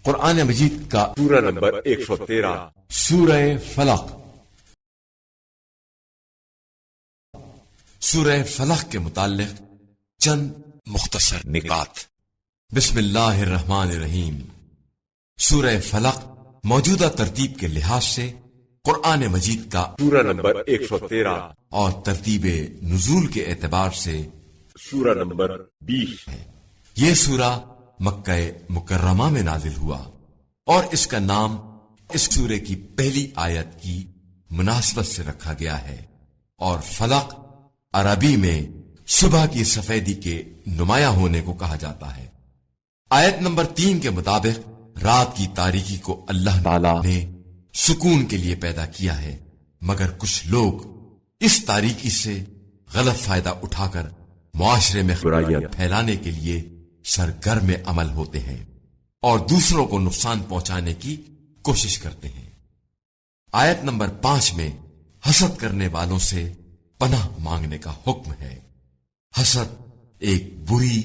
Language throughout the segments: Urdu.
قرآن مجید کا سورہ نمبر 113 سورہ فلق۔ سورہ فلق کے متعلق چند مختصر نکات۔ بسم اللہ الرحمن الرحیم۔ سورہ فلق موجودہ ترتیب کے لحاظ سے قرآن مجید کا سورہ نمبر 113 اور ترتیب نزول کے اعتبار سے سورہ نمبر 20 ہے۔ یہ سورہ مکہ مکرمہ میں نازل ہوا اور اس کا نام اس سورے کی پہلی آیت کی مناسبت سے رکھا گیا ہے، اور فلق عربی میں صبح کی سفیدی کے نمایاں ہونے کو کہا جاتا ہے۔ آیت نمبر 3 کے مطابق رات کی تاریکی کو اللہ تعالی نے سکون کے لیے پیدا کیا ہے، مگر کچھ لوگ اس تاریکی سے غلط فائدہ اٹھا کر معاشرے میں برائیاں پھیلانے کے لیے سرگرم عمل ہوتے ہیں اور دوسروں کو نقصان پہنچانے کی کوشش کرتے ہیں۔ آیت نمبر 5 میں حسد کرنے والوں سے پناہ مانگنے کا حکم ہے۔ حسد ایک بری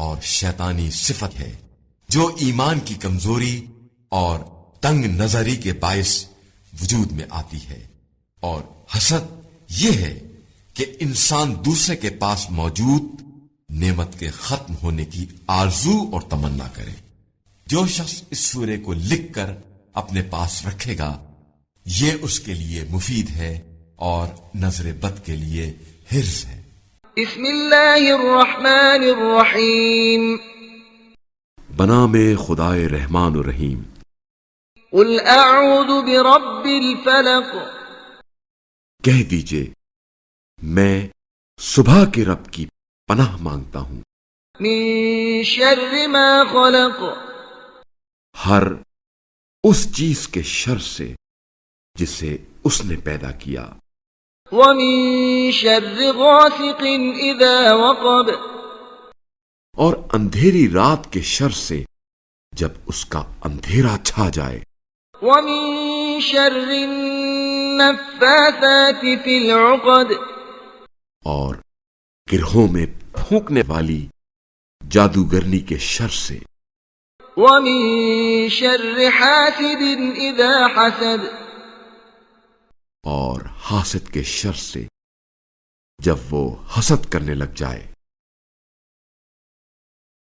اور شیطانی صفت ہے جو ایمان کی کمزوری اور تنگ نظری کے باعث وجود میں آتی ہے، اور حسد یہ ہے کہ انسان دوسرے کے پاس موجود نعمت کے ختم ہونے کی آرزو اور تمنا کرے۔ جو شخص اس سورے کو لکھ کر اپنے پاس رکھے گا یہ اس کے لیے مفید ہے اور نظر بد کے لیے حرز ہے۔ بسم اللہ الرحمن الرحیم۔ بنام خدائے رحمان و رحیم۔ قل اعوذ برب الفلق۔ کہہ دیجئے میں صبح کے رب کی پناہ مانگتا ہوں من شر ما خلق۔ ہر اس چیز کے شر سے جسے اس نے پیدا کیا، ومن شر غاسق اذا وقب۔ اور اندھیری رات کے شر سے جب اس کا اندھیرا چھا جائے، ومن شر النفاثات في العقد۔ اور گرہوں میں پھونکنے والی جادوگرنی کے شر سے، ومن شر حاسد اذا حسد۔ اور حاسد کے شر سے جب وہ حسد کرنے لگ جائے۔